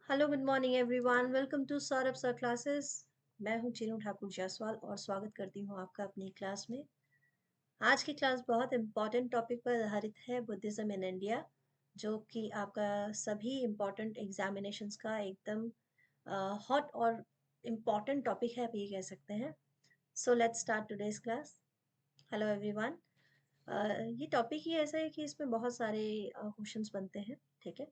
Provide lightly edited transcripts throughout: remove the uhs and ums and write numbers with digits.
Hello good morning everyone, welcome to Saurabh sir classes. मैं हूं चीनू ठाकुर जायसवाल और स्वागत करती हूं आपका अपनी क्लास में। आज की क्लास बहुत इम्पॉर्टेंट टॉपिक पर आधारित है, बुद्धिज्म इन इंडिया, जो कि आपका सभी इम्पॉर्टेंट एग्जामिनेशंस का एकदम हॉट और इम्पॉर्टेंट टॉपिक है, आप ये कह सकते हैं। So let's start today's class. Hello everyone. ये टॉपिक ही ऐसा है कि इसमें बहुत सारे क्वेश्चंस बनते हैं। ठीक है,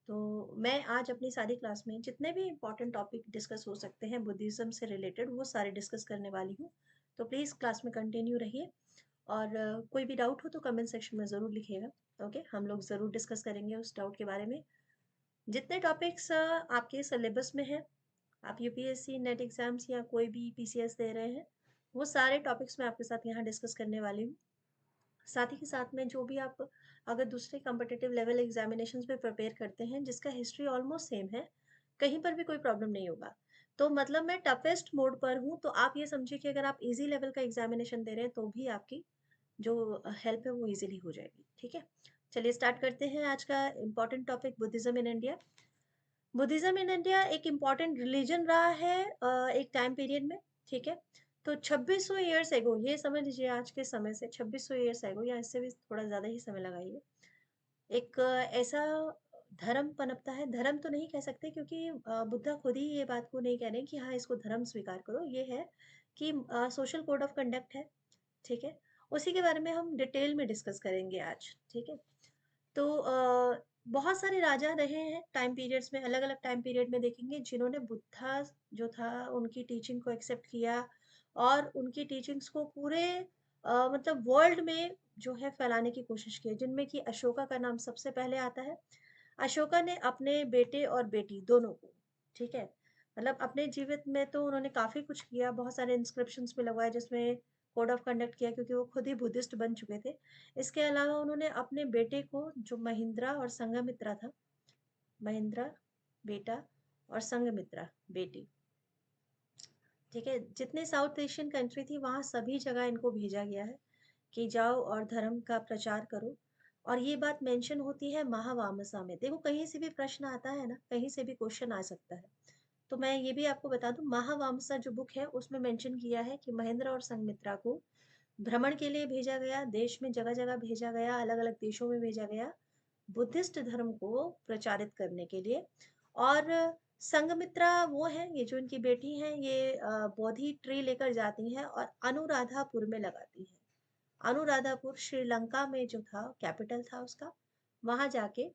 तो मैं आज अपनी सारी क्लास में जितने भी इम्पोर्टेंट टॉपिक डिस्कस हो सकते हैं बुद्धिज़्म से रिलेटेड, वो सारे डिस्कस करने वाली हूँ। तो प्लीज़ क्लास में कंटिन्यू रहिए और कोई भी डाउट हो तो कमेंट सेक्शन में ज़रूर लिखिएगा। ओके, हम लोग ज़रूर डिस्कस करेंगे उस डाउट के बारे में। जितने टॉपिक्स आपके सिलेबस में हैं, आप यूपीएससी नेट एग्जाम्स या कोई भी पीसीएस दे रहे हैं, वो सारे टॉपिक्स मैं आपके साथ यहाँ डिस्कस करने वाली हूँ। साथ ही के साथ में जो भी आप अगर दूसरे कॉम्पिटिटिव लेवल एग्जामिनेशंस में प्रिपेयर करते हैं जिसका हिस्ट्री ऑलमोस्ट सेम है, कहीं पर भी कोई प्रॉब्लम नहीं होगा। तो मतलब मैं टफेस्ट मोड पर हूँ, तो आप ये समझिए कि अगर आप इजी लेवल का एग्जामिनेशन दे रहे हैं तो भी आपकी जो हेल्प है वो इजीली हो जाएगी। ठीक है, चलिए स्टार्ट करते हैं आज का important topic, Buddhism in India. Buddhism in India एक इम्पॉर्टेंट रिलीजन रहा है एक टाइम पीरियड में। ठीक है, तो 2600 ईयर्स एगो, ये समझ लीजिए आज के समय से 2600 ईयर्स एगो या इससे भी थोड़ा ज़्यादा ही समय लगाइए, एक ऐसा धर्म पनपता है। धर्म तो नहीं कह सकते क्योंकि बुद्धा खुद ही ये बात को नहीं कह रहे हैं कि हाँ इसको धर्म स्वीकार करो। ये है कि सोशल कोड ऑफ कंडक्ट है। ठीक है, उसी के बारे में हम डिटेल में डिस्कस करेंगे आज। ठीक है, तो बहुत सारे राजा रहे हैं टाइम पीरियड्स में, अलग अलग टाइम पीरियड में देखेंगे जिन्होंने बुद्धा जो था उनकी टीचिंग को एक्सेप्ट किया और उनकी टीचिंग्स को पूरे मतलब वर्ल्ड में जो है फैलाने की कोशिश की, जिनमें कि अशोका का नाम सबसे पहले आता है। अशोका ने अपने बेटे और बेटी दोनों को, ठीक है, मतलब अपने जीवित में तो उन्होंने काफी कुछ किया, बहुत सारे इंस्क्रिप्शंस में लगवाए जिसमें कोड ऑफ कंडक्ट किया क्योंकि वो खुद ही बुद्धिस्ट बन चुके थे। इसके अलावा उन्होंने अपने बेटे को, जो महिंद्रा और संघमित्रा था, महिंद्रा बेटा और संघमित्रा बेटी, ठीक है, जितने साउथ एशियन कंट्री थी वहाँ सभी जगह इनको भेजा गया है कि जाओ और धर्म का प्रचार करो। और ये बात मेंशन होती है महावामसा में। देखो कहीं से भी प्रश्न आता है ना, कहीं से भी क्वेश्चन आ सकता है। तो मैं ये भी आपको बता दूं, महावामसा जो बुक है उसमें मेंशन किया है कि महेंद्र और संघमित्रा को भ्रमण के लिए भेजा गया, देश में जगह जगह भेजा गया, अलग अलग देशों में भेजा गया बुद्धिस्ट धर्म को प्रचारित करने के लिए। और संघमित्रा वो है, ये जो इनकी बेटी हैं, ये बोधि ट्री लेकर जाती हैं और अनुराधापुर में लगाती हैं। अनुराधापुर श्रीलंका में जो था, कैपिटल था उसका, वहां जाके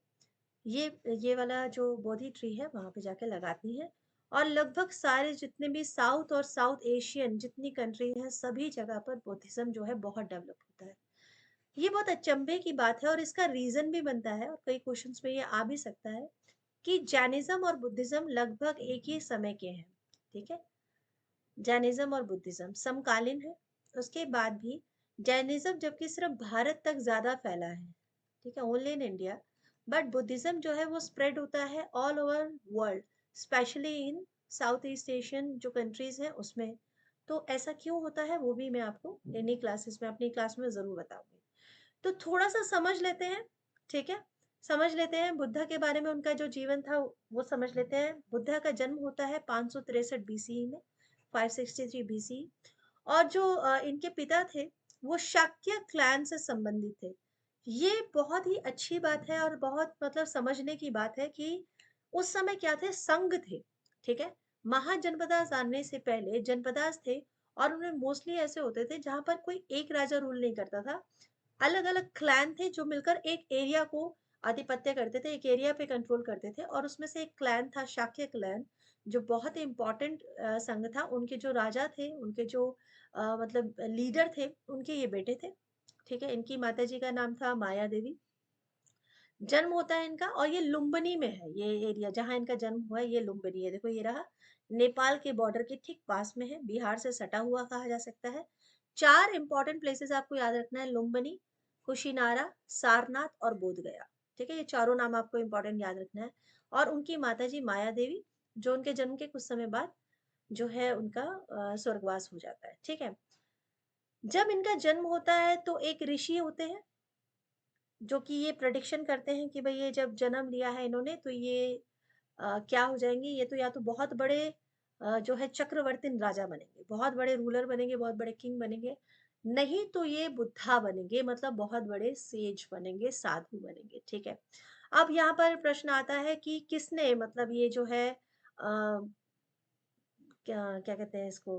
ये वाला जो बोधि ट्री है वहां पे जाके लगाती हैं। और लगभग सारे जितने भी साउथ और साउथ एशियन जितनी कंट्री हैं सभी जगह पर बुद्धिज्म जो है बहुत डेवलप होता है। ये बहुत अचंभे की बात है और इसका रीजन भी बनता है और कई क्वेश्चंस में ये आ भी सकता है कि जैनिज्म और बुद्धिज्म लगभग एक ही समय के हैं। ठीक है, जैनिज्म और बुद्धिज्म समकालीन है। उसके बाद भी जैनिज्म जबकि सिर्फ भारत तक ज्यादा फैला है, ठीक है, only in India, but Buddhism जो है वो स्प्रेड होता है all over world, specially in south east Asian जो कंट्रीज हैं उसमें। तो ऐसा क्यों होता है वो भी मैं आपको इन्हीं क्लासेस में, अपनी क्लास में जरूर बताऊंगी। तो थोड़ा सा समझ लेते हैं। ठीक है, समझ लेते हैं बुद्धा के बारे में, उनका जो जीवन था वो समझ लेते हैं। बुद्धा का जन्म होता है 563 बीसी में, 563 बीसी। और जो इनके पिता थे वो शाक्य क्लैन से संबंधित थे। ये बहुत ही अच्छी बात है और बहुत मतलब समझने की बात है कि उस समय क्या थे, संघ थे। ठीक है, महाजनपदास आने से पहले जनपदास थे और उनमें मोस्टली ऐसे होते थे जहां पर कोई एक राजा रूल नहीं करता था, अलग अलग क्लैन थे जो मिलकर एक एरिया को आधिपत्य करते थे, एक एरिया पे कंट्रोल करते थे। और उसमें से एक क्लैन था शाक्य क्लैन, जो बहुत ही इम्पोर्टेंट संघ था। उनके जो राजा थे, उनके जो मतलब लीडर थे, उनके ये बेटे थे। ठीक है, इनकी माता जी का नाम था माया देवी। जन्म होता है इनका, और ये लुम्बिनी में है, ये एरिया जहाँ इनका जन्म हुआ है ये लुम्बिनी है। देखो ये रहा, नेपाल के बॉर्डर के ठीक पास में है, बिहार से सटा हुआ कहा जा सकता है। चार इंपॉर्टेंट प्लेसेस आपको याद रखना है, लुम्बिनी, कुशीनारा, सारनाथ और बोध गया। ठीक है, ये चारों नाम आपको इंपॉर्टेंट याद रखना है। और उनकी माताजी माया देवी, जो उनके जन्म के कुछ समय बाद जो है उनका स्वर्गवास हो जाता है। ठीक है, जब इनका जन्म होता है तो एक ऋषि होते हैं जो कि ये प्रेडिक्शन करते हैं कि भाई ये जब जन्म लिया है इन्होंने तो ये क्या हो जाएंगे ये, तो या तो बहुत बड़े जो है चक्रवर्ती राजा बनेंगे, बहुत बड़े रूलर बनेंगे, बहुत बड़े किंग बनेंगे, नहीं तो ये बुद्धा बनेंगे, मतलब बहुत बड़े सेज बनेंगे, साधु बनेंगे। ठीक है। अब यहाँ पर प्रश्न आता है कि किसने, मतलब ये जो है क्या क्या कहते हैं इसको,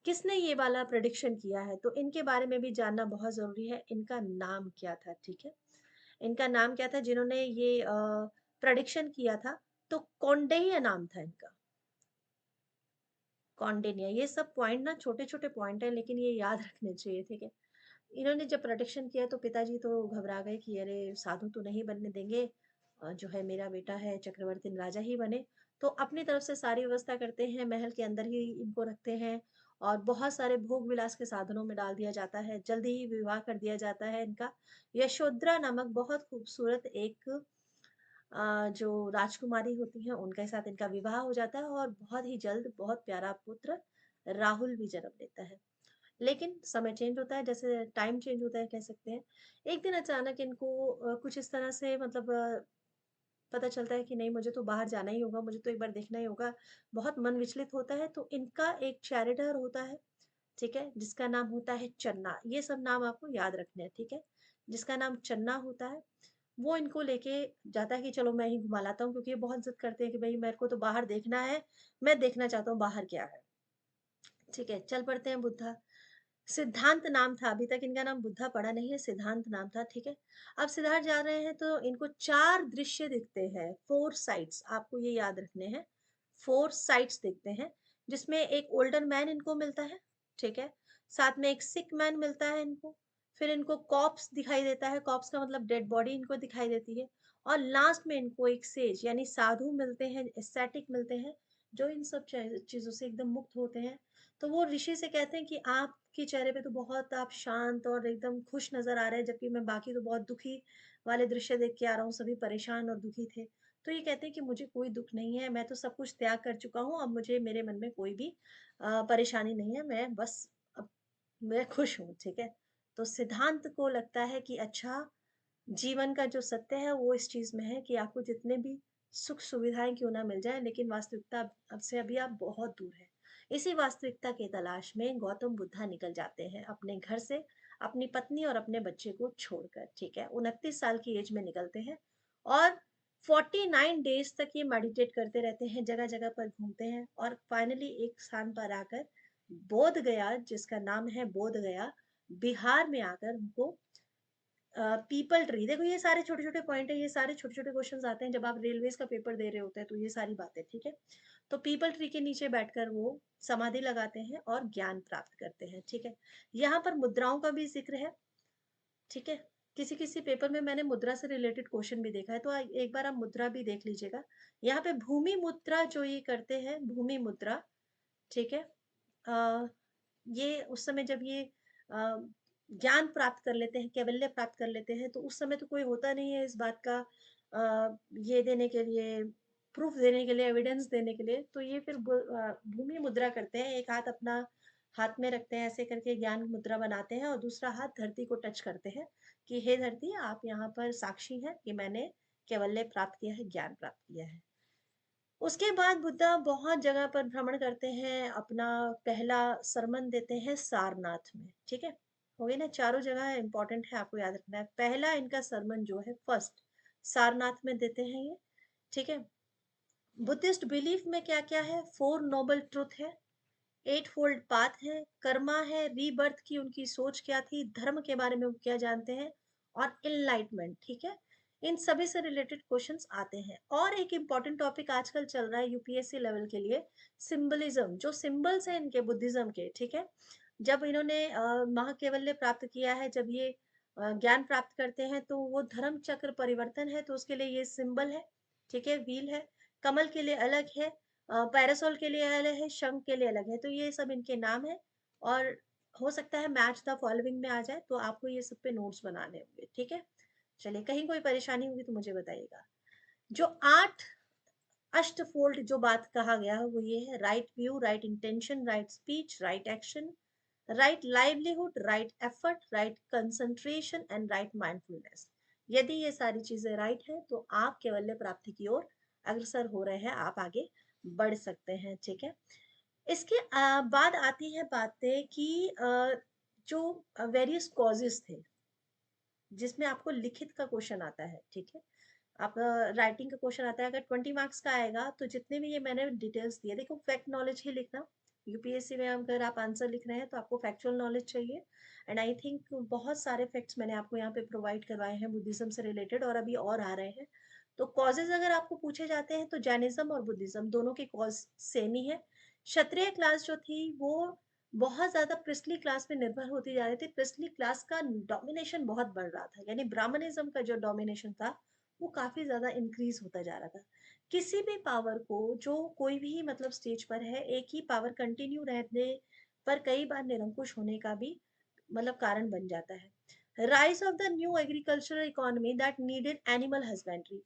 किसने ये वाला प्रेडिक्शन किया है, तो इनके बारे में भी जानना बहुत जरूरी है। इनका नाम क्या था? ठीक है, इनका नाम क्या था जिन्होंने ये प्रेडिक्शन किया था? तो कौंडिन्य नाम था इनका, कौंडिन्य। ये सब पॉइंट ना छोटे छोटे पॉइंट है, लेकिन ये याद रखने चाहिए। ठीक है। इन्होंने जब प्रोटेक्शन किया तो पिताजी तो घबरा गए कि अरे साधु तो नहीं बनने देंगे, जो है मेरा बेटा है चक्रवर्ती राजा ही बने। तो अपनी तरफ से सारी व्यवस्था करते हैं, महल के अंदर ही इनको रखते हैं और बहुत सारे भोग विलास के साधनों में डाल दिया जाता है, जल्दी ही विवाह कर दिया जाता है इनका। यशोधरा नामक बहुत खूबसूरत एक जो राजकुमारी होती है उनके साथ इनका विवाह हो जाता है और बहुत ही जल्द बहुत प्यारा पुत्र राहुल भी जन्म लेता है। लेकिन समय चेंज होता है, जैसे टाइम चेंज होता है कह सकते हैं। एक दिन अचानक इनको कुछ इस तरह से, मतलब पता चलता है कि नहीं मुझे तो बाहर जाना ही होगा, मुझे तो एक बार देखना ही होगा। बहुत मन विचलित होता है, तो इनका एक चैरिटर होता है, ठीक है, जिसका नाम होता है चन्ना। ये सब नाम आपको याद रखने हैं, ठीक है। जिसका नाम चन्ना होता है, वो इनको लेके जाता है कि चलो मैं ही घुमा लाता हूँ, क्योंकि ये बहुत जिद करते हैं कि भाई मेरे को तो बाहर देखना है, मैं देखना चाहता हूँ बाहर क्या है। ठीक है, चल पड़ते हैं बुद्धा। सिद्धांत नाम था, अभी तक इनका नाम बुद्धा पड़ा नहीं है, सिद्धांत नाम था। ठीक है। अब सिद्धार्थ जा रहे हैं तो इनको 4 दृश्य दिखते हैं, 4 साइट्स आपको ये याद रखने हैं। 4 साइट्स दिखते हैं, जिसमें एक ओल्डर मैन इनको मिलता है, ठीक है। साथ में एक सिक मैन मिलता है इनको, फिर इनको कॉप्स दिखाई देता है, कॉप्स का मतलब डेड बॉडी इनको दिखाई देती है, और लास्ट में इनको एक सेज यानी साधु मिलते हैं, एस्थेटिक मिलते हैं, जो इन सब चीजों से एकदम मुक्त होते हैं। तो वो ऋषि से कहते हैं कि आपके चेहरे पे तो बहुत आप शांत और एकदम खुश नजर आ रहे हैं, जबकि मैं बाकी तो बहुत दुखी वाले दृश्य देख के आ रहा हूँ, सभी परेशान और दुखी थे। तो ये कहते हैं कि मुझे कोई दुख नहीं है, मैं तो सब कुछ त्याग कर चुका हूँ, अब मुझे मेरे मन में कोई भी परेशानी नहीं है, मैं बस अब मैं खुश हूँ। ठीक है। तो सिद्धांत को लगता है कि अच्छा, जीवन का जो सत्य है वो इस चीज में है कि आपको जितने भी सुख सुविधाएं क्यों ना मिल जाए, लेकिन वास्तविकता अब से अभी आप बहुत दूर है। इसी वास्तविकता की तलाश में गौतम बुद्धा निकल जाते हैं अपने घर से, अपनी पत्नी और अपने बच्चे को छोड़कर। ठीक है, 29 साल की एज में निकलते हैं और 49 डेज तक ये मेडिटेट करते रहते हैं, जगह जगह पर घूमते हैं, और फाइनली एक स्थान पर आकर बोध गया, जिसका नाम है बोध गया, बिहार में आकर उनको पीपल ट्री, देखो ये सारे छोटे छोटे पॉइंट है, ये सारे छोटे छोटे क्वेश्चंस आते हैं जब आप रेलवेज का पेपर दे रहे होते हैं, तो ये सारी बातें। ठीक है। तो पीपल ट्री के नीचे बैठकर वो समाधि लगाते हैं और ज्ञान प्राप्त करते हैं। ठीक है। यहाँ पर मुद्राओं का भी जिक्र है। ठीक है। किसी किसी पेपर में मैंने मुद्रा से रिलेटेड क्वेश्चन भी देखा है, तो एक बार आप मुद्रा भी देख लीजिएगा। यहाँ पे भूमि मुद्रा जो ये करते हैं, भूमि मुद्रा, ठीक है, अ, ये उस समय जब ये ज्ञान प्राप्त कर लेते हैं, कैवल्य प्राप्त कर लेते हैं, तो उस समय तो कोई होता नहीं है इस बात का ये देने के लिए, प्रूफ देने के लिए, एविडेंस देने के लिए। तो ये फिर भूमि मुद्रा करते हैं, एक हाथ अपना हाथ में रखते हैं, ऐसे करके ज्ञान मुद्रा बनाते हैं, और दूसरा हाथ धरती को टच करते हैं कि हे धरती, आप यहाँ पर साक्षी हैं कि मैंने कैवल्य प्राप्त किया है, ज्ञान प्राप्त किया है। उसके बाद बुद्धा बहुत जगह पर भ्रमण करते हैं, अपना पहला सरमन देते हैं सारनाथ में। ठीक है, हो गई ना, चारों जगह इंपॉर्टेंट है, आपको याद रखना है। पहला इनका सरमन जो है फर्स्ट सारनाथ में देते हैं ये। ठीक है। बुद्धिस्ट बिलीफ में क्या क्या है? 4 नोबल ट्रुथ है, 8 फोल्ड पाथ है, कर्मा है, रीबर्थ की उनकी सोच क्या थी, धर्म के बारे में वो क्या जानते हैं, और इनलाइटमेंट। ठीक है। इन सभी से रिलेटेड क्वेश्चंस आते हैं। और एक इम्पॉर्टेंट टॉपिक आजकल चल रहा है यूपीएससी लेवल के लिए, सिंबलिज्म, जो सिंबल्स हैं इनके बुद्धिज्म के। ठीक है। जब इन्होंने महाकेवल्य प्राप्त किया है, जब ये ज्ञान प्राप्त करते हैं, तो वो धर्म चक्र परिवर्तन है, तो उसके लिए ये सिंबल है। ठीक है, व्हील है। कमल के लिए अलग है, पैरासोल के लिए अलग है, शंख के लिए अलग है, तो ये सब इनके नाम है। और हो सकता है मैच द फॉलोइंग में आ जाए, तो आपको ये सब पे नोट्स बनाने होंगे। ठीक है। चलिए, कहीं कोई परेशानी होगी तो मुझे बताइएगा। जो 8 अष्टफोल्ड जो बात कहा गया है वो ये है: right view, right intention, right speech, right action, right livelihood, right effort, right concentration and right mindfulness. यदि ये सारी चीजें राइट है तो आप कैवल्य प्राप्ति की ओर अग्रसर हो रहे हैं, आप आगे बढ़ सकते हैं, ठीक है। इसके बाद आती है बातें कि जो वेरियस कॉजेस थे, जिसमें आपको लिखित का क्वेश्चन आता है, ठीक है। आप राइटिंग का क्वेश्चन आता है, अगर 20 मार्क्स का आएगा तो जितने भी ये मैंने डिटेल्स दिए, देखो फैक्ट नॉलेज ही लिखना। यूपीएससी में अगर आप आंसर लिख रहे हैं तो आपको फैक्चुअल नॉलेज चाहिए। एंड आई थिंक बहुत सारे फैक्ट्स मैंने आपको यहाँ पे प्रोवाइड करवाए हैं बुद्धिज्म से रिलेटेड, और अभी और आ रहे हैं। तो कॉजेज अगर आपको पूछे जाते हैं तो जैनिज्म और बुद्धिज्म दोनों के कॉज सेम ही है। क्षत्रिय क्लास जो थी वो बहुत ज्यादा प्रिस्टली क्लास पे निर्भर होती जा रही थी। प्रिस्टली क्लास का डोमिनेशन बहुत बढ़ रहा था, यानी ब्राह्मणिज्म का जो डोमिनेशन था वो काफी ज्यादा इंक्रीज होता जा रहा था। किसी भी पावर को, जो कोई भी मतलब स्टेज पर है, एक ही पावर कंटिन्यू रहने पर कई बार निरंकुश होने का भी मतलब कारण बन जाता है। Rise of the new agricultural economy that needed animal husbandry.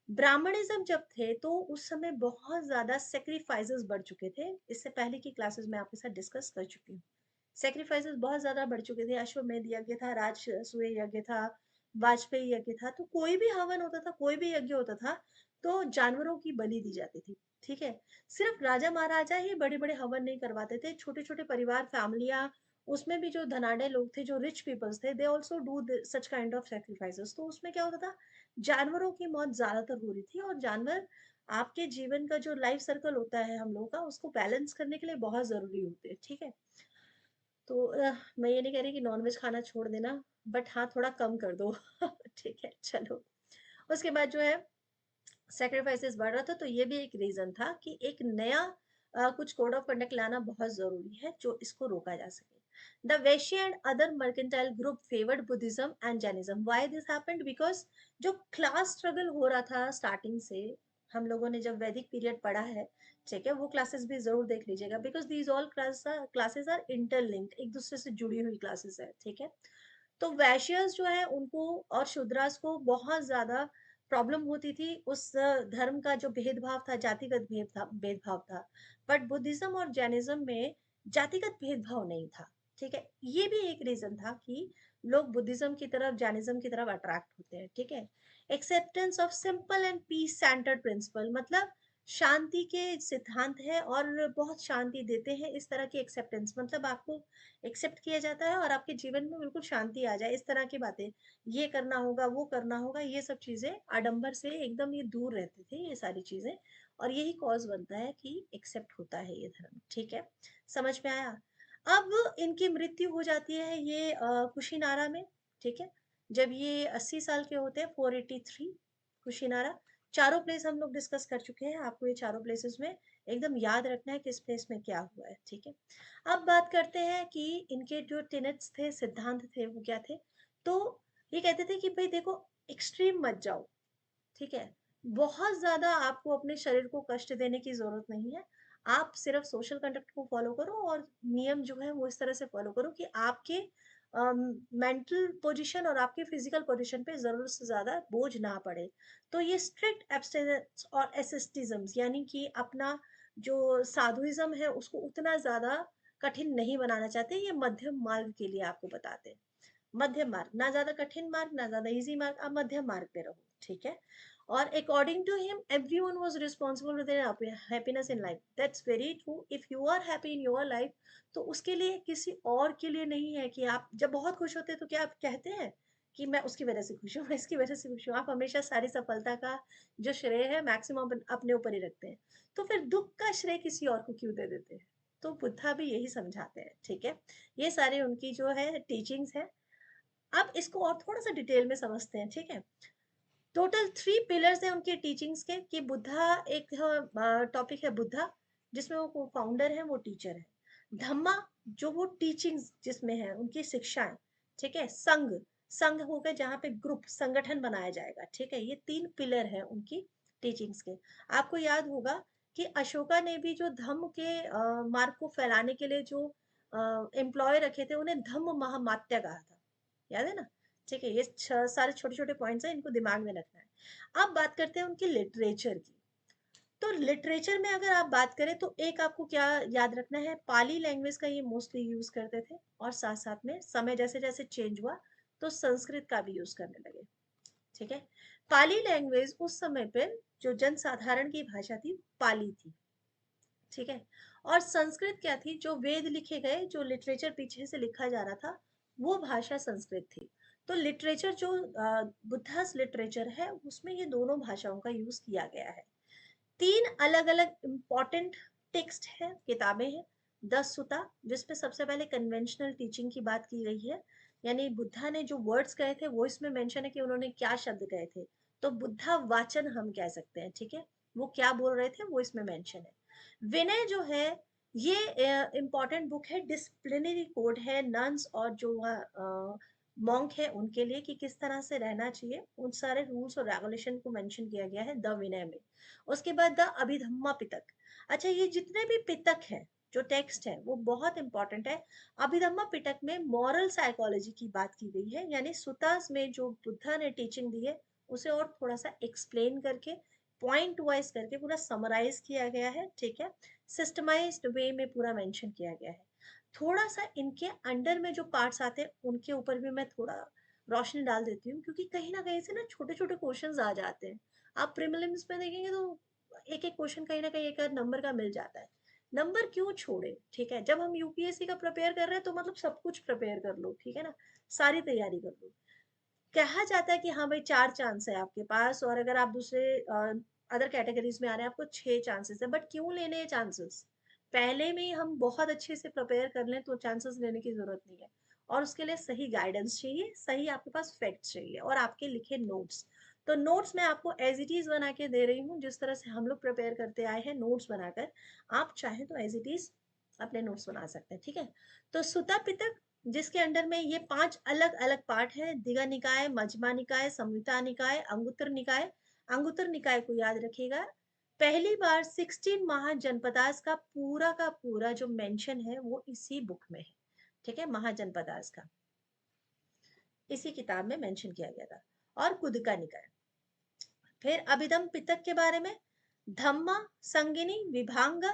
Brahmanism जब थे तो उस समय बहुत ज्यादा सेक्रीफाइसेस बढ़ चुके थे। इससे पहले की क्लासेस में आपके साथ डिस्कस कर चुकी हूँ। सेक्रीफाइसेस बहुत ज्यादा बढ़ चुके थे। अश्वमेध यज्ञ था, राजसूय यज्ञ था, वाजपेयी यज्ञ था। तो कोई भी हवन होता था, कोई भी यज्ञ होता था, तो जानवरों की बलि दी जाती थी, ठीक है। सिर्फ राजा महाराजा ही बड़े बड़े हवन नहीं करवाते थे, छोटे छोटे परिवार, फैमिलियां, उसमें भी जो धनाढ़ लोग थे, जो रिच पीपल्स थे, they also do such kind of sacrifices. तो उसमें क्या होता था, जानवरों की मौत ज्यादातर हो रही थी। और जानवर आपके जीवन का जो लाइफ सर्कल होता है हम लोगों का, उसको बैलेंस करने के लिए बहुत जरूरी होते हैं, ठीक है। तो मैं ये नहीं कह रही कि नॉनवेज खाना छोड़ देना, बट हाँ थोड़ा कम कर दो ठीक है, चलो। उसके बाद जो है सैक्रिफाइसेस बढ़ रहा था, तो ये भी एक रीजन था कि एक नया कुछ कोड ऑफ कंडक्ट लाना बहुत जरूरी है जो इसको रोका जा सके। The Vysya and other mercantile group favoured Buddhism and Jainism. Why this happened? Because जो क्लास स्ट्रगल हो रहा था स्टार्टिंग से, हम लोगों ने जब वैदिक पीरियड पढ़ा है, ठीक है, वो क्लासेस भी जरूर देख लीजिएगा, because these all classes are interlinked, एक दूसरे से जुड़ी हुई क्लासेस है, ठीक है। तो वैश्यस जो है उनको और शूद्रास को बहुत ज्यादा प्रॉब्लम होती थी उस धर्म का जो भेदभाव था, जातिगत भेदभाव था। बट बुद्धिज्म और जैनिज्म में जातिगत भेदभाव नहीं था, ठीक है। ये भी एक रीजन था कि लोग बुद्धिज्म की तरफ, जैनिज्म की तरफ अट्रैक्ट होते हैं, ठीक है। Acceptance of simple and peace centred principle, मतलब शांति के सिद्धांत है और बहुत शांति देते हैं, इस तरह की एक्सेप्टेंस, मतलब आपको एक्सेप्ट किया जाता है और आपके जीवन में बिल्कुल शांति आ जाए, इस तरह की बातें। ये करना होगा, वो करना होगा, ये सब चीजें आडंबर से एकदम ये दूर रहते थे ये सारी चीजें। और यही कॉज बनता है कि एक्सेप्ट होता है ये धर्म, ठीक है। समझ में आया? अब इनकी मृत्यु हो जाती है ये कुशीनारा में, ठीक है। जब ये 80 साल के होते हैं, 483, कुशीनारा। चारों प्लेस हम लोग डिस्कस कर चुके हैं, आपको ये चारों प्लेसेस में एकदम याद रखना है किस प्लेस में क्या हुआ है, ठीक है। अब बात करते हैं कि इनके जो टेनेट्स थे, सिद्धांत थे, वो क्या थे। तो ये कहते थे कि भाई देखो, एक्सट्रीम मत जाओ, ठीक है। बहुत ज्यादा आपको अपने शरीर को कष्ट देने की जरूरत नहीं है। आप सिर्फ सोशल कंडक्ट को फॉलो करो और नियम जो है वो इस तरह से फॉलो करो कि आपके मेंटल पोजीशन और आपके फिजिकल पोजीशन पे जरूरत से ज्यादा बोझ ना पड़े। तो ये स्ट्रिक्ट एब्स्टिनेंस और एसेस्टिज्म, यानी कि अपना जो साधुइज्म है उसको उतना ज्यादा कठिन नहीं बनाना चाहते, ये मध्यम मार्ग के लिए आपको बताते हैं। मध्यम मार्ग, ना ज्यादा कठिन मार्ग, ना ज्यादा इजी मार्ग, आप मध्यम मार्ग पे रहो, ठीक है। और according to him everyone was responsible for their happiness in life. That's very true. If you are happy in your life, तो उसके लिए किसी और के लिए नहीं है कि आप जब बहुत खुश होते हैं तो क्या आप कहते हैं कि मैं उसकी वजह से खुश हूँ, मैं इसकी वजह से खुश हूँ। आप हमेशा सारी सफलता का जो श्रेय है मैक्सिमम अपने ऊपर ही रखते हैं। तो फिर दुख का श्रेय किसी और को क्यों दे देते हैं? तो बुद्धा भी यही समझाते हैं, ठीक है। ये सारी उनकी जो है टीचिंग्स है। अब इसको और थोड़ा सा डिटेल में समझते हैं, ठीक है। टोटल 3 पिलर्स हैं उनके टीचिंग्स के, कि बुद्धा एक टॉपिक है, बुद्धा जिसमें वो फाउंडर है, वो टीचर है। धम्मा, जो वो टीचिंग्स जिसमें है, उनकी शिक्षाएं, ठीक है। संघ, संघ होगा जहाँ पे ग्रुप, संगठन बनाया जाएगा, ठीक है। ये 3 पिलर है उनकी टीचिंग्स के। आपको याद होगा कि अशोका ने भी जो धम्म के मार्ग को फैलाने के लिए जो एम्प्लॉय रखे थे, उन्हें धम्म महामात्य कहा था, याद है ना? ठीक है, ये सारे छोटे छोटे पॉइंट्स हैं, इनको दिमाग में रखना है। अब बात करते हैं उनकी लिटरेचर की। तो लिटरेचर में अगर आप बात करें तो एक आपको क्या याद रखना है, पाली लैंग्वेज का ये मोस्टली यूज करते थे, और साथ साथ में समय जैसे जैसे चेंज हुआ तो संस्कृत का भी यूज करने लगे, ठीक है। पाली लैंग्वेज उस समय पे जो जनसाधारण की भाषा थी, पाली थी। ठीक है। और संस्कृत क्या थी, जो वेद लिखे गए, जो लिटरेचर पीछे से लिखा जा रहा था, वो भाषा संस्कृत थी। तो लिटरेचर जो बुद्धास लिटरेचर है, उसमें ये दोनों भाषाओं का यूज किया गया है। 3 अलग-अलग इम्पोर्टेंट टेक्स्ट है, किताबें हैं। 10 सुता, जिसमें सबसे पहले कन्वेंशनल टीचिंग की बात की गई है, यानी बुद्धा ने जो वर्ड्स कहे थे वो इसमें मेंशन है कि उन्होंने क्या शब्द कहे थे। तो बुद्धा वाचन हम कह सकते हैं, ठीक है। वो क्या बोल रहे थे वो इसमें मेंशन है। विनय जो है, ये इम्पोर्टेंट बुक है, डिसिप्लिनरी कोड है नन्स और जो मॉन्क है उनके लिए, कि किस तरह से रहना चाहिए, उन सारे रूल्स और रेगुलेशन को मेंशन किया गया है द विनय में। उसके बाद द अभिधम्मा पिटक। अच्छा, ये जितने भी पिटक है, जो टेक्स्ट है, वो बहुत इंपॉर्टेंट है। अभिधम्मा पिटक में मॉरल साइकोलॉजी की बात की गई है, यानी सुतास में जो बुद्धा ने टीचिंग दी है, उसे और थोड़ा सा एक्सप्लेन करके, पॉइंट वाइज करके पूरा समराइज किया गया है, ठीक है। सिस्टमाइज्ड वे में पूरा मेंशन किया गया है। थोड़ा सा इनके अंडर में जो पार्ट्स आते हैं उनके ऊपर भी मैं थोड़ा रोशनी डाल देती हूँ, क्योंकि कहीं ना कहीं से ना छोटे छोटे क्वेश्चंस आ जाते हैं। आप प्रीलिम्स में देखेंगे तो एक एक क्वेश्चन कहीं ना कहीं एक नंबर का मिल जाता है। नंबर क्यों छोड़े, ठीक है। जब हम यूपीएससी का प्रिपेयर कर रहे हैं तो मतलब सब कुछ प्रिपेयर कर लो, ठीक है ना, सारी तैयारी कर लो। कहा जाता है कि हाँ भाई 4 चांस है आपके पास, और अगर आप दूसरे अदर कैटेगरीज में आ रहे हैं आपको 6 चांसेस है, बट क्यों लेने हैं चांसेस। पहले में ही हम बहुत अच्छे से प्रिपेयर कर लें तो चांसेस लेने की जरूरत नहीं है। और उसके लिए सही गाइडेंस चाहिए, सही आपके पास फैक्ट्स चाहिए और आपके लिखे नोट्स। तो नोट्स मैं आपको एज इट इज बना के दे रही हूँ, जिस तरह से हम लोग प्रिपेयर करते आए हैं नोट्स बनाकर। आप चाहें तो एज इट इज अपने नोट्स बना सकते हैं, ठीक है। तो सुता पितक, जिसके अंडर में ये 5 अलग अलग पार्ट है, दिगा निकाय, मजमा निकाय, संयुता निकाय, अंगुत्तर निकाय। अंगुत्तर निकाय को याद रखिएगा। पहली बार 16 महाजनपदास का पूरा जो मेंशन है वो इसी बुक में है, ठीक है। महाजनपदास का इसी किताब में मेंशन किया गया था। और कुदका निकाय। फिर अभिधम पितक के बारे में, धम्मा, संगिनी, विभांग,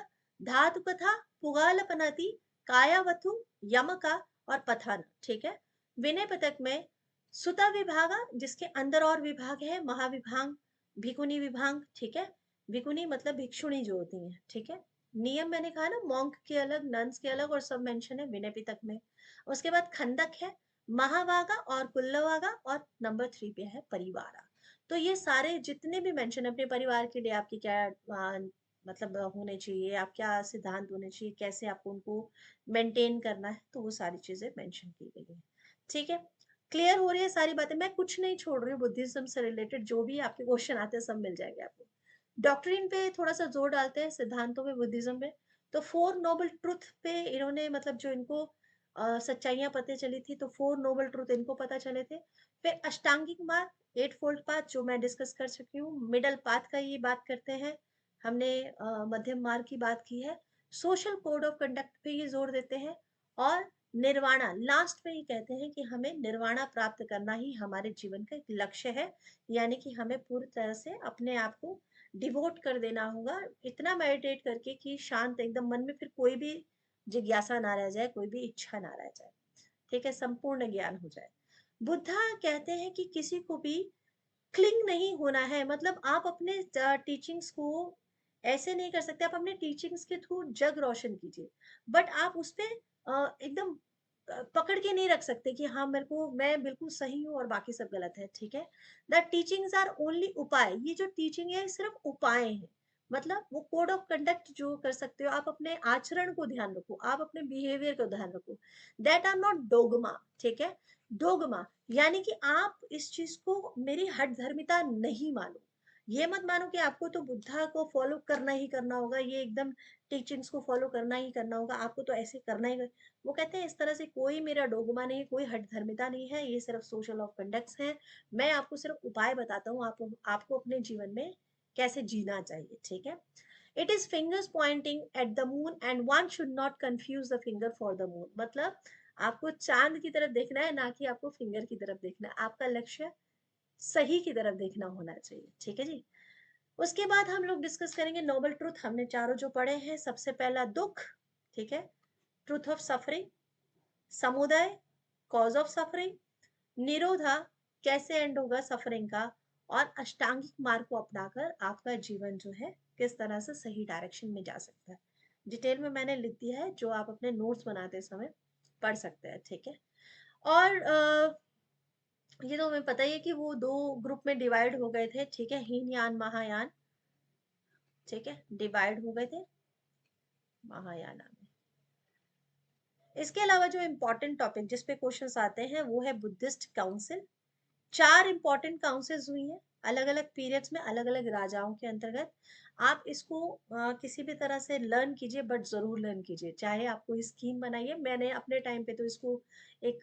धातु कथा, पुगालपनति, कायावथु, यमका और पथान, ठीक है। विनय पितक में सुता विभागा, जिसके अंदर और विभाग है, महाविभाग, भिकुनी विभाग, ठीक है। भिकुनी मतलब भिक्षुणी जो होती है, ठीक है। नियम मैंने कहा ना, मॉन्क के अलग, नन्स के अलग, और सब मेंशन है विनय पिटक में। उसके बाद खंडक है, महावागा और कुल्लवागा, और नंबर 3 पे है परिवारा। तो ये सारे जितने भी मेंशन, अपने परिवार के लिए आपकी क्या मतलब होने चाहिए, आप क्या सिद्धांत होने चाहिए, कैसे आपको उनको मेंटेन करना है, तो वो सारी चीजें मेंशन की गई है, ठीक है। क्लियर हो रही है सारी बातें, मैं कुछ नहीं छोड़ रही हूँ। बुद्धिज्म से रिलेटेड जो भी आपके क्वेश्चन आते हैं सब मिल जाएंगे आपको। डॉक्ट्रिन पे थोड़ा सा जोर डालते हैं, सिद्धांतों में बुद्धिज्म में। तो 4 नोबल ट्रुथ पे इन्होंने, मतलब जो इनको सच्चाइयां पता चली थी, तो 4 नोबल ट्रुथ इनको पता चले थे। फिर अष्टांगिक मार्ग, 8 फोल्ड पाथ, जो मैं डिस्कस कर चुकी हूँ। मिडल पाथ का ये बात करते हैं हमने, मध्यम मार्ग की बात की है। सोशल कोड ऑफ कंडक्ट पे ये जोर देते हैं। और निर्वाणा लास्ट में ये कहते हैं कि हमें निर्वाणा प्राप्त करना ही हमारे जीवन का एक लक्ष्य है, यानी कि हमें पूरी तरह से अपने आप को डिवोट कर देना होगा, इतना मेडिटेट करके कि शांत एकदम मन में फिर कोई भी जिज्ञासा ना रह जाए, कोई भी इच्छा ना रह जाए, ठीक है, संपूर्ण ज्ञान हो जाए। बुद्धा कहते हैं कि किसी को भी क्लिंग नहीं होना है, मतलब आप अपने टीचिंग्स को ऐसे नहीं कर सकते। आप अपने टीचिंग्स के थ्रू जग रोशन कीजिए, बट आप उस पे एकदम पकड़ के नहीं रख सकते कि हाँ मेरे को, मैं बिल्कुल सही हूँ और बाकी सब गलत है, ठीक है। द टीचिंग्स आर ओनली उपाय, ये जो टीचिंग है सिर्फ उपाय है। मतलब वो कोड ऑफ कंडक्ट जो कर सकते हो, आप अपने आचरण को ध्यान रखो, आप अपने बिहेवियर को ध्यान रखो। दैट आर नॉट डोगमा, ठीक है। डोगमा यानी कि आप इस चीज को मेरी हठ धर्मिता नहीं मानो। ये मत मानो कि आपको तो बुद्धा को फॉलो करना ही करना होगा, ये एकदम टीचिंग्स को फॉलो करना ही करना होगा, आपको तो ऐसे करना ही वो कहते हैं इस तरह से कोई मेरा डोगमा नहीं, कोई हठ धर्मिता नहीं है, ये सिर्फ सोशल ऑफ कंडक्ट्स है। मैं आपको सिर्फ उपाय बताता हूँ, आपको अपने जीवन में कैसे जीना चाहिए, ठीक है। It is fingers Poynting at the moon and one should not confuse the finger for the moon. मतलब आपको चांद की तरफ देखना है, ना कि आपको फिंगर की तरफ देखना है। आपका लक्ष्य सही की तरफ देखना होना चाहिए, ठीक है जी। उसके बाद हम लोग डिस्कस करेंगे नोबल ट्रूथ, हमने चारों जो पढ़े हैं। सबसे पहला दुख, ठीक है, ट्रूथ ऑफ सफरिंग। समुदाय, कॉज ऑफ सफरिंग। निरोधा, कैसे एंड होगा सफरिंग का। और अष्टांगिक मार्ग को अपनाकर आपका जीवन जो है किस तरह से सही डायरेक्शन में जा सकता है। डिटेल में मैंने लिख दिया है, जो आप अपने नोट्स बनाते समय पढ़ सकते हैं, ठीक है। और ये तो हमें पता ही है कि वो दो ग्रुप में डिवाइड हो गए थे, ठीक है, हीनयान महायान, ठीक है, डिवाइड हो गए थे महायान में। इसके अलावा जो इम्पोर्टेंट टॉपिक जिसपे क्वेश्चंस आते हैं वो है बुद्धिस्ट काउंसिल। 4 इंपॉर्टेंट काउंसिल्स हुई हैं अलग अलग पीरियड्स में, अलग अलग राजाओं के अंतर्गत। आप इसको किसी भी तरह से लर्न कीजिए, बट जरूर लर्न कीजिए, चाहे आप कोई स्कीम बनाइए। मैंने अपने टाइम पे तो इसको एक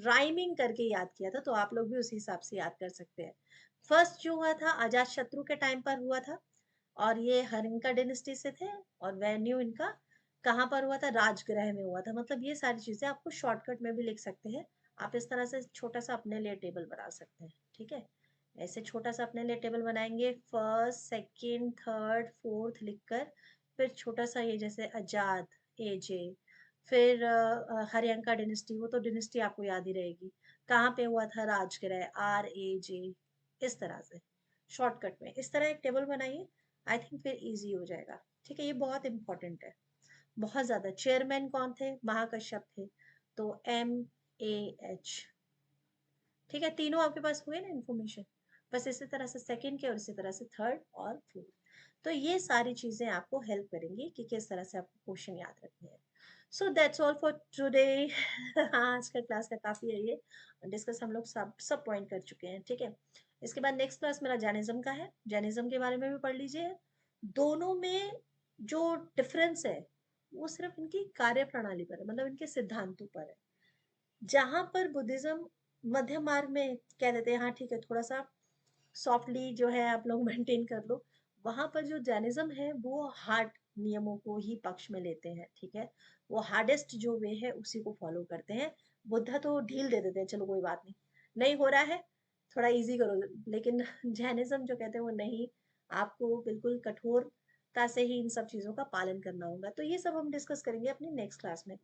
राइमिंग करके याद किया था, तो आप लोग भी उसी हिसाब से याद कर सकते हैं। फर्स्ट जो हुआ था अजात शत्रु के टाइम पर हुआ था, और ये हरिंका डिनेस्टी से थे, और वेन्यू इनका कहाँ पर हुआ था, राजगृह में हुआ था। मतलब ये सारी चीजें आपको शॉर्टकट में भी लिख सकते हैं। आप इस तरह से छोटा सा अपने लिए टेबल बना सकते हैं, ठीक है। ऐसे छोटा सा अपने लिए टेबल बनाएंगे, फर्स्ट सेकंड थर्ड फोर्थ लिखकर, फिर छोटा सा ये जैसे आजाद, एजे, फिर हरियंका डिनेस्टी, वो तो डिनेस्टी आपको याद ही रहेगी, कहाँ पे हुआ था, राजगृह, RAJ, इस तरह से शॉर्टकट में इस तरह एक टेबल बनाइए। आई थिंक फिर इजी हो जाएगा, ठीक है। ये बहुत इंपॉर्टेंट है, बहुत ज्यादा। चेयरमैन कौन थे, महाकश्यप थे, तो MAH, ठीक है। तीनों आपके पास हुए ना इन्फॉर्मेशन। बस इसी तरह से सेकंड के और इसी तरह से थर्ड और फोर्थ। तो ये सारी चीजें आपको हेल्प करेंगी कि किस तरह से आपको क्वेश्चन याद रखने हैं। So that's all for today. आज का क्लास का काफी है ये, डिस्कस हम लोग सब पॉइंट कर चुके हैं, ठीक है। इसके बाद नेक्स्ट क्लास मेरा जैनिज्म का है, जैनिज्म के बारे में भी पढ़ लीजिए। दोनों में जो डिफरेंस है वो सिर्फ इनकी कार्य प्रणाली पर है, मतलब इनके सिद्धांतों पर है। जहां पर बुद्धिज्म मध्य मार्ग में कह देते हैं हाँ ठीक है, थोड़ा सा सॉफ्टली जो है आप लोग मेंटेन कर लो, वहां पर जो जैनिज्म है वो हार्ड नियमों को ही पक्ष में लेते हैं, ठीक है। वो हार्डेस्ट जो वे है उसी को फॉलो करते हैं। बुद्धा तो ढील दे देते हैं, चलो कोई बात नहीं, नहीं हो रहा है, थोड़ा इजी करो। लेकिन जैनिज्म जो कहते हैं वो नहीं, आपको बिल्कुल कठोरता से ही इन सब चीजों का पालन करना होगा। तो ये सब हम डिस्कस करेंगे अपनी नेक्स्ट क्लास में।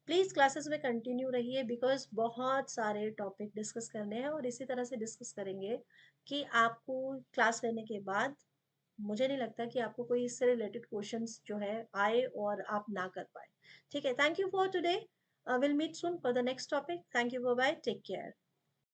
प्लीज क्लासेस में कंटिन्यू रहिए, बिकॉज बहुत सारे टॉपिक डिस्कस करने हैं, और इसी तरह से डिस्कस करेंगे कि आपको क्लास लेने के बाद मुझे नहीं लगता कि आपको कोई इससे रिलेटेड क्वेश्चंस जो है आए और आप ना कर पाए, ठीक है। Thank you for today, will meet soon for the next topic. Thank you, bye bye, take care.